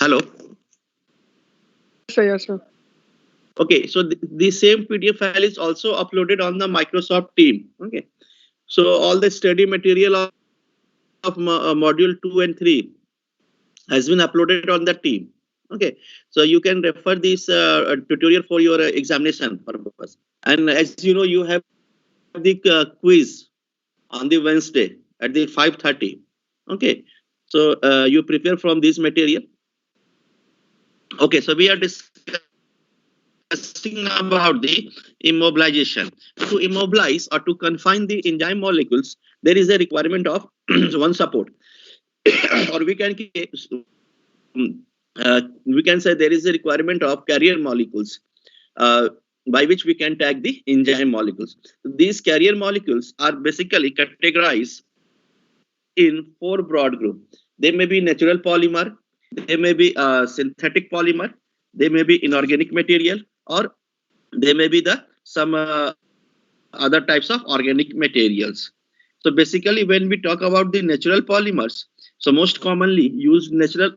Hello. Sir, yes, sir. Okay, so the same PDF file is also uploaded on the Microsoft Team. Okay, so all the study material of module 2 and 3 has been uploaded on the Team. Okay, so you can refer this tutorial for your examination purpose. And as you know, you have the quiz on the Wednesday at the 5:30. Okay, so you prepare from this material. Okay, so we are discussing about the immobilization. To immobilize or to confine the enzyme molecules, there is a requirement of one support, or we can say there is a requirement of carrier molecules uh, by which we can tag the enzyme molecules. These carrier molecules are basically categorized in 4 broad groups. They may be natural polymer, they may be synthetic polymer, they may be inorganic material, or they may be the some other types of organic materials. So basically, when we talk about the natural polymers, so most commonly used natural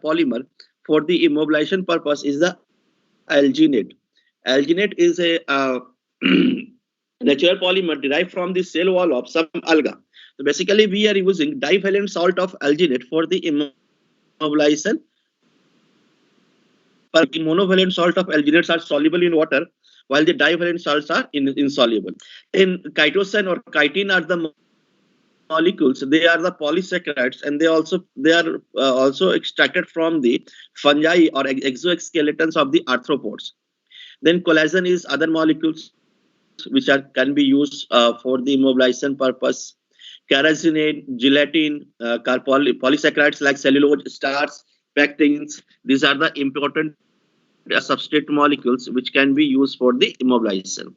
polymer for the immobilization purpose is the alginate. Alginate is a natural polymer derived from the cell wall of some alga. So basically, we are using divalent salt of alginate for the immobilization. But the monovalent salt of alginates are soluble in water, while the divalent salts are insoluble. In chitosan or chitin are the molecules. They are the polysaccharides, and they are also extracted from the fungi or exoskeletons of the arthropods. Then collagen is other molecules which can be used for the immobilization purpose. Carrageenan, gelatin, polysaccharides like cellulose, starch, pectins. These are the important substrate molecules which can be used for the immobilization.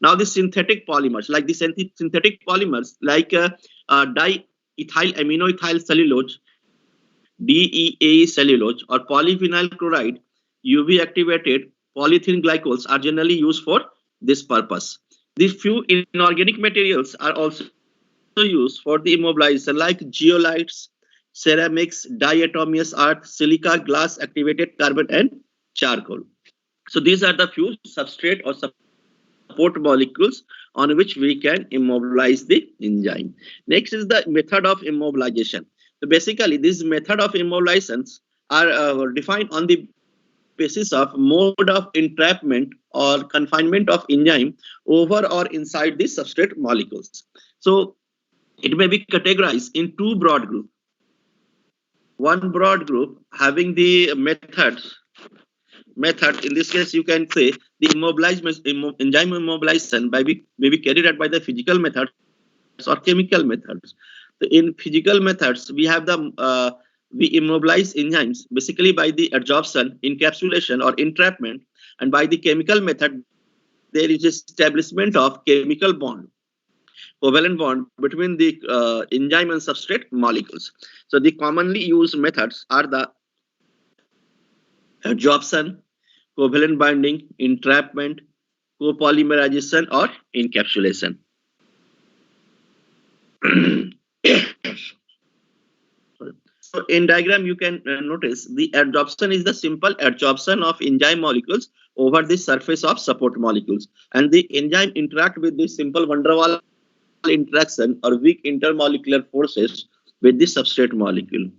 Now the synthetic polymers, like the synthetic polymers like diethyl aminoethyl cellulose, DEA cellulose, or polyvinyl chloride, UV activated polyethylene glycols are generally used for this purpose. These few inorganic materials are also used for the immobilization, like zeolites, ceramics, diatomeous earth, silica, glass, activated carbon, and charcoal. So these are the few substrate or support molecules on which we can immobilize the enzyme. Next is the method of immobilization. So basically, this method of immobilizations are defined on the basis of mode of entrapment or confinement of enzyme over or inside the substrate molecules. So it may be categorized in 2 broad groups. One broad group having the method, in this case you can say the enzyme immobilization may be carried out by the physical methods or chemical methods. So in physical methods, we have we immobilize enzymes basically by the adsorption, encapsulation, or entrapment, and by the chemical method, there is establishment of chemical bond, covalent bond between the enzyme and substrate molecules. So the commonly used methods are the adsorption, covalent binding, entrapment, copolymerization, or encapsulation. So in diagram, you can notice the adsorption is the simple adsorption of enzyme molecules over the surface of support molecules, and the enzyme interact with the simple van der Waals interaction or weak intermolecular forces with the substrate molecule.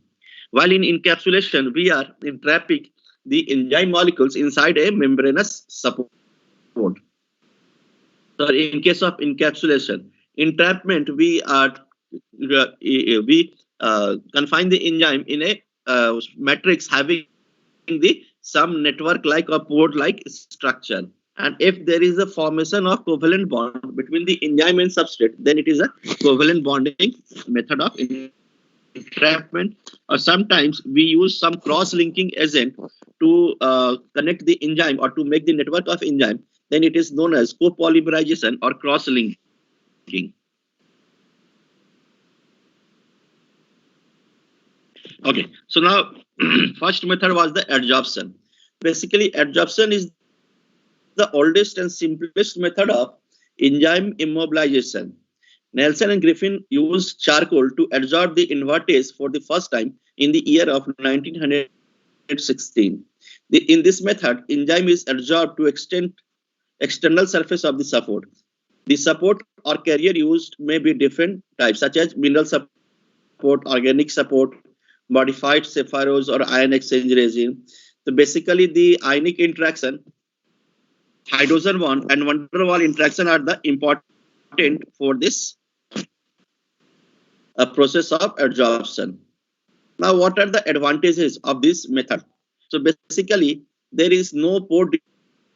While in encapsulation, we are entrapping the enzyme molecules inside a membranous support. So in case of encapsulation, entrapment, we confine the enzyme in a matrix having the some network like or port like structure. And if there is a formation of covalent bond between the enzyme and substrate, then it is a covalent bonding method of entrapment. Or sometimes we use some cross-linking agent to connect the enzyme or to make the network of enzyme. Then it is known as copolymerization or cross-linking. Okay, so now first method was the adsorption. Basically, adsorption is the oldest and simplest method of enzyme immobilization. Nelson and Griffin used charcoal to adsorb the invertase for the first time in the year of 1900 16. In this method, enzyme is adsorbed to external surface of the support. The support or carrier used may be different types, such as mineral support, organic support, modified sapphiros or ion exchange resin. So basically, the ionic interaction, hydrogen bond and van der Waals interaction are the important for this process of adsorption. Now, what are the advantages of this method? So basically, there is no pore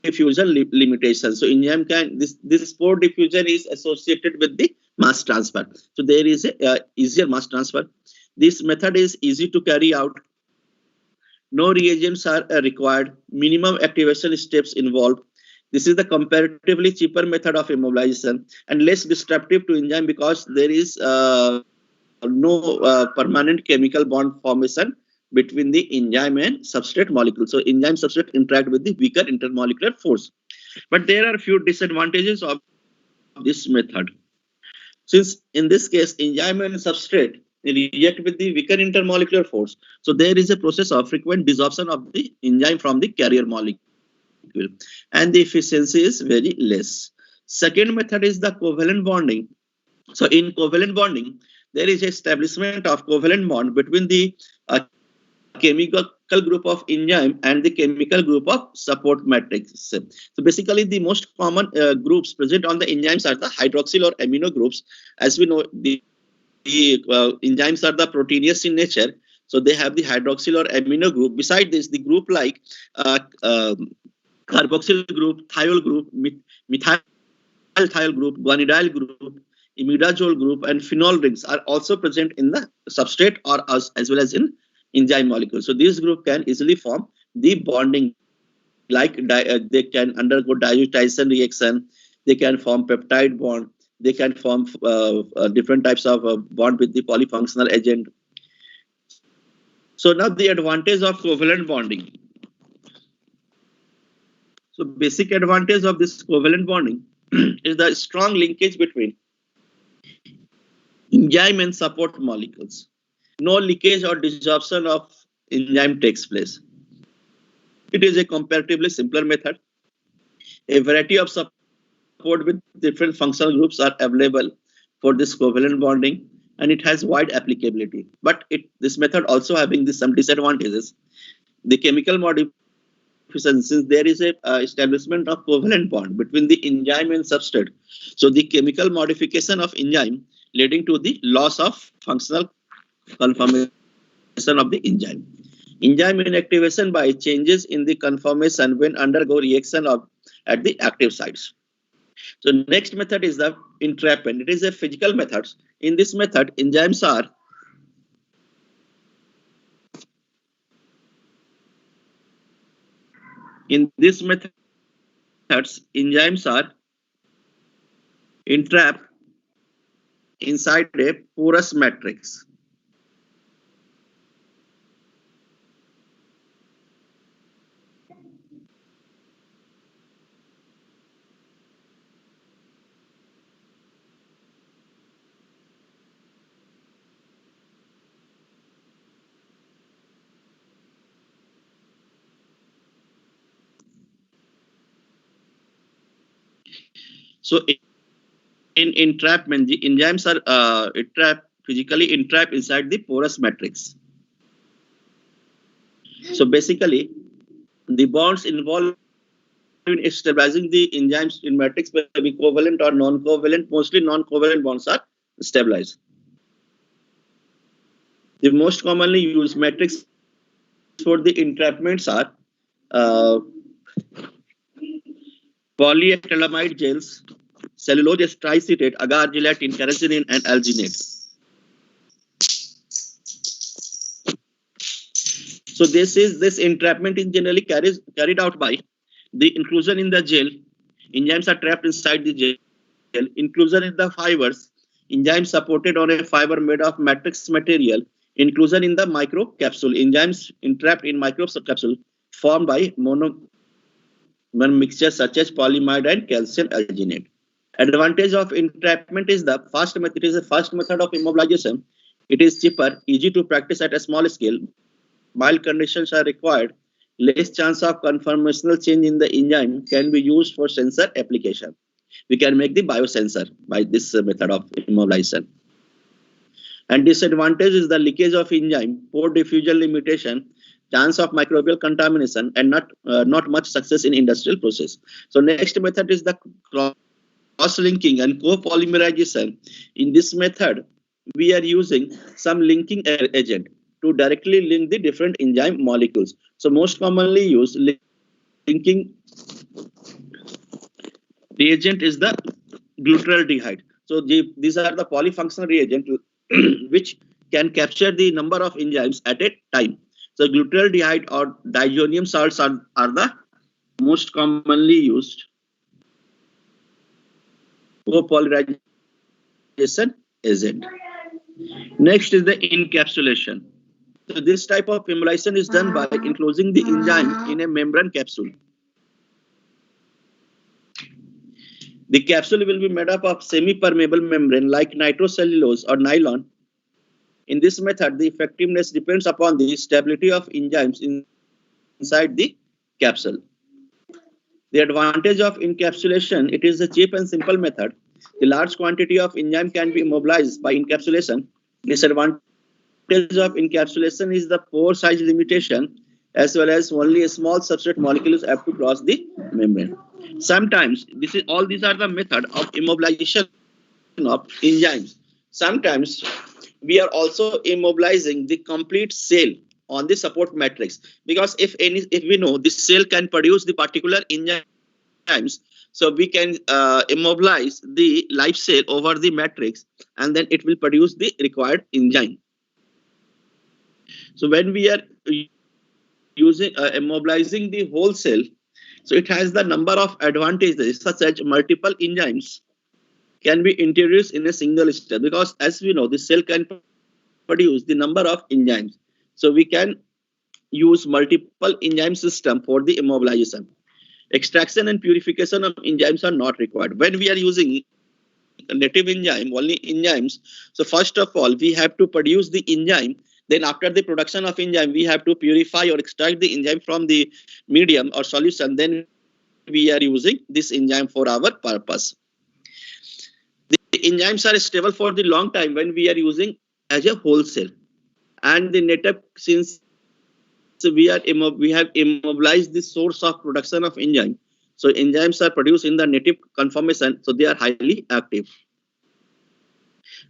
diffusion limitation. So enzyme can this pore diffusion is associated with the mass transfer. So there is a easier mass transfer. This method is easy to carry out. No reagents are required. Minimum activation steps involved. This is the comparatively cheaper method of immobilization and less disruptive to enzyme because there is no permanent chemical bond formation between the enzyme and substrate molecule. So enzyme substrate interact with the weaker intermolecular force. But there are a few disadvantages of this method. Since in this case, enzyme and substrate react with the weaker intermolecular force, so there is a process of frequent desorption of the enzyme from the carrier molecule, and the efficiency is very less. Second method is the covalent bonding. So in covalent bonding, there is establishment of covalent bond between the chemical group of enzyme and the chemical group of support matrix. So basically, the most common groups present on the enzymes are the hydroxyl or amino groups. As we know, the enzymes are the proteinous in nature, so they have the hydroxyl or amino group. Beside this, the group like carboxyl group, thiol group, methyl thiol group, guanylyl group, imidazole group, and phenol rings are also present in the substrate or as well as in enzyme molecules. So this group can easily form the bonding, like they can undergo diazotization reaction, they can form peptide bond, they can form different types of bond with the polyfunctional agent. So now the advantage of covalent bonding. So basic advantage of this covalent bonding is the strong linkage between enzyme and support molecules. No leakage or desorption of enzyme takes place. It is a comparatively simpler method. A variety of support with different functional groups are available for this covalent bonding, and it has wide applicability. But this method also having some disadvantages. The chemical modification, since there is a establishment of covalent bond between the enzyme and substrate, so the chemical modification of enzyme leading to the loss of functional conformation of the enzyme. Enzyme inactivation by changes in the conformation when undergo reaction at the active sites. So next method is the entrapment. It is a physical method. In this method, enzymes are entrapped inside a porous matrix. So in entrapment, the enzymes are physically entrapped inside the porous matrix. So basically, the bonds involved in stabilizing the enzymes in matrix may be covalent or non-covalent. Mostly non-covalent bonds are stabilized. The most commonly used matrix for the entrapments are polyacrylamide gels, cellulose triacetate, agar gelatin, carrageenan, and alginate. So this entrapment is generally carried out by the inclusion in the gel. Enzymes are trapped inside the gel. Inclusion in the fibers. Enzymes supported on a fiber made of matrix material. Inclusion in the microcapsule. Enzymes entrapped in microcapsule formed by monomer mixtures such as polyamide and calcium alginate. Advantage of entrapment is the fast method. It is a fast method of immobilization. It is cheaper, easy to practice at a small scale. mild conditions are required, less chance of conformational change in the enzyme can be used for sensor application. We can make the biosensor by this method of immobilization. And disadvantage is the leakage of enzyme, poor diffusion limitation, chance of microbial contamination, and not much success in industrial process. So next method is the cross-linking and co-polymerization. In this method, we are using some linking agent to directly link the different enzyme molecules. So most commonly used linking reagent is the glutaraldehyde. So these are the polyfunctional reagent which can capture the number of enzymes at a time. So glutaraldehyde or diazonium salts are the most commonly used co-polymerization agent. Next is the encapsulation. So this type of immobilization is done by enclosing the enzyme in a membrane capsule. The capsule will be made up of semi-permeable membrane like nitrocellulose or nylon. In this method, the effectiveness depends upon the stability of enzymes inside the capsule. The advantage of encapsulation, it is a cheap and simple method. The large quantity of enzyme can be immobilized by encapsulation. Disadvantage of encapsulation is the pore size limitation, as well as only a small substrate molecules have to cross the membrane. Sometimes all these are the method of immobilization of enzymes. Sometimes we are also immobilizing the complete cell on the support matrix, because if we know this cell can produce the particular enzymes, so we can immobilize the live cell over the matrix, and then it will produce the required enzyme. So when we are using immobilizing the whole cell, so it has the number of advantages, such as multiple enzymes can be introduced in a single step, because as we know, the cell can produce the number of enzymes. So we can use multiple enzyme system for the immobilization. Extraction and purification of enzymes are not required. When we are using native enzyme, only enzymes, so first of all, we have to produce the enzyme. Then after the production of enzyme, we have to purify or extract the enzyme from the medium or solution. Then we are using this enzyme for our purpose. The enzymes are stable for the long time when we are using as a whole cell. And the native, since we have immobilized the source of production of enzyme, so enzymes are produced in the native conformation, so they are highly active.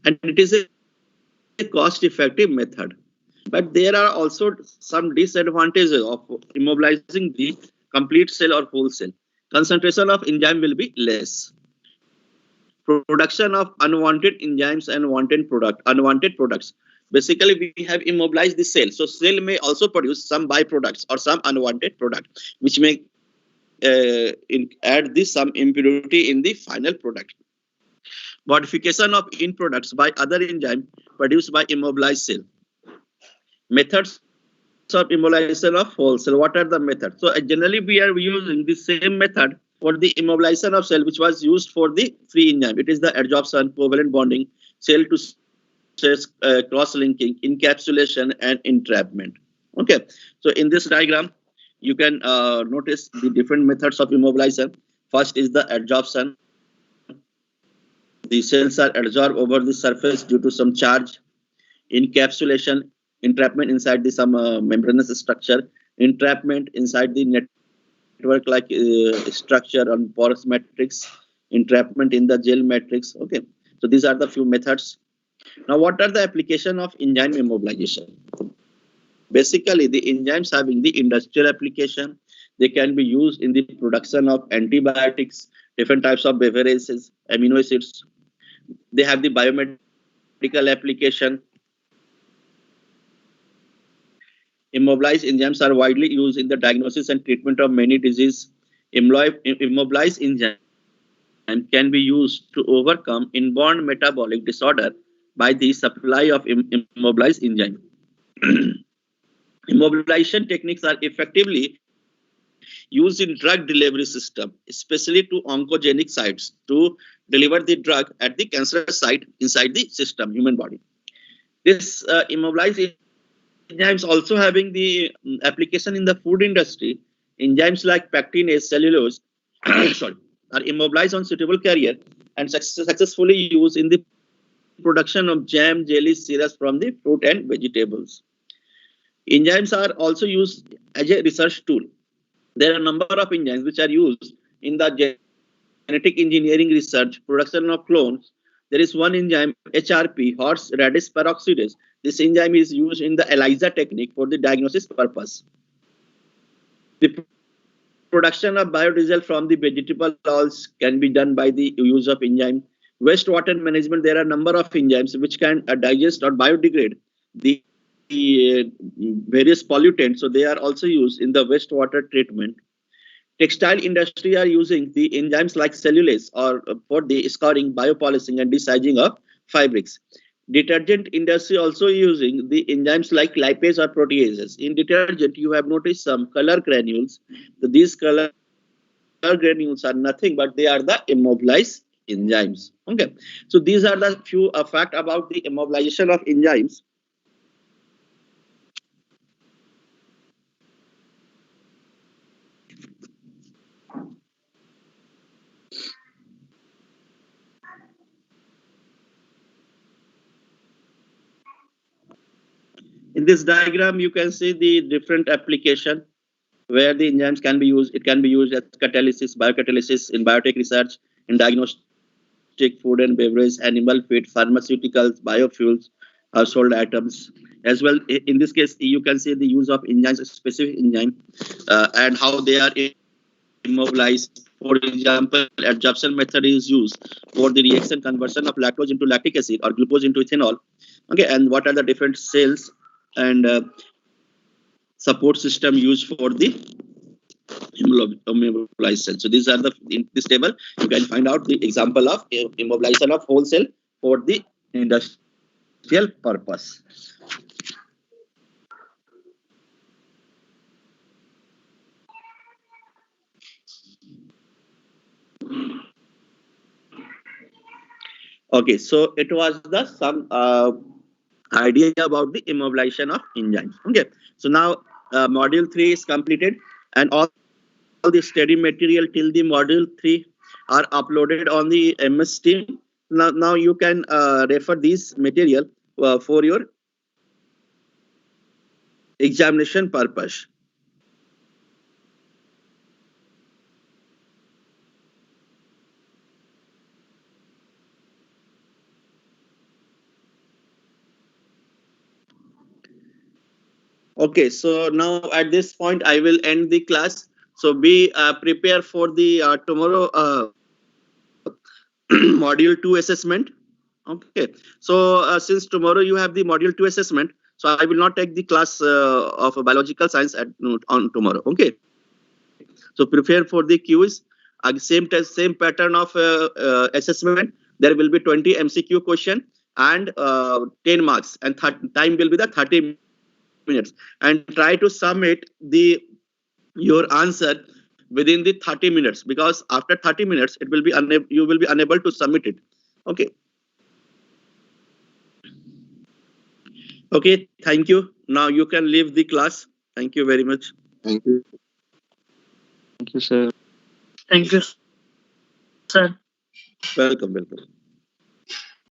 And it is a cost-effective method. But there are also some disadvantages of immobilizing the complete cell or whole cell. Concentration of enzyme will be less. Production of unwanted enzymes and unwanted products. Basically, we have immobilized the cell. So cell may also produce some byproducts or some unwanted product, which may add some impurity in the final product. Modification of end products by other enzyme produced by immobilized cell. Methods of immobilization of whole cell. What are the methods? So generally we are using the same method for the immobilization of cell, which was used for the free enzyme. It is the adsorption, covalent bonding, cell to cell cross-linking, encapsulation, and entrapment. Okay, so in this diagram, you can notice the different methods of immobilization. First is the adsorption. The cells are adsorbed over the surface due to some charge. Encapsulation, entrapment inside the some membranous structure. Entrapment inside the network like structure on porous matrix. Entrapment in the gel matrix. Okay, so these are the few methods. Now, what are the application of enzyme immobilization? Basically, the enzymes having the industrial application. They can be used in the production of antibiotics, different types of beverages, amino acids. They have the biomedical application. Immobilized enzymes are widely used in the diagnosis and treatment of many diseases. Immobilized enzyme can be used to overcome inborn metabolic disorder by the supply of immobilized enzyme. Immobilization techniques are effectively used in drug delivery system, especially to oncogenic sites, to deliver the drug at the cancer site inside the system, human body. This immobilized enzymes also having the application in the food industry. Enzymes like pectinase, cellulose, sorry, are immobilized on suitable carrier and successfully used in the production of jam, jelly, syrups from the fruit and vegetables. Enzymes are also used as a research tool. There are a number of enzymes which are used in the genetic engineering research, production of clones. There is one enzyme, HRP, horseradish peroxidase. This enzyme is used in the ELISA technique for the diagnosis purpose. The production of biodiesel from the vegetable oils can be done by the use of enzyme. Wastewater management, there are a number of enzymes which can digest or biodegrade the various pollutants. So they are also used in the wastewater treatment. Textile industry are using the enzymes like cellulase or for the scouring, biopolishing, and desizing of fabrics. Detergent industry also using the enzymes like lipase or proteases. In detergent, you have noticed some color granules. So these color granules are nothing but they are the immobilized enzymes. Okay, so these are the few fact about the immobilization of enzymes. In this diagram, you can see the different application where the enzymes can be used. It can be used as catalysis, biocatalysis in biotech research, in diagnostic, food and beverage, animal feed, pharmaceuticals, biofuels, household items. As well, in this case, you can see the use of enzymes, specific enzyme, and how they are immobilized. For example, adsorption method is used for the reaction conversion of lactose into lactic acid or glucose into ethanol. Okay, and what are the different cells and support system used for the immobilized cell. So these are the, in this table you can find out the example of immobilization of whole cell for the industrial purpose. Okay, so it was the some idea about the immobilization of enzymes. Okay, so now module 3 is completed, and all the study material till the module 3 are uploaded on the MS Team. Now you can refer this material for your examination purpose. Okay, so now at this point I will end the class. So be prepared for the tomorrow module 2 assessment. Okay, so since tomorrow you have the module 2 assessment, so I will not take the class of biological science on tomorrow. Okay, so prepare for the quiz. Same test, same pattern of assessment. There will be 20 MCQ question and 10 marks, and time will be the 30 minutes. And try to submit the your answer within the 30 minutes, because after 30 minutes it will be you will be unable to submit it. Okay. Okay, thank you. Now you can leave the class. Thank you very much. Thank you. Thank you, sir. Thank you, sir. Welcome.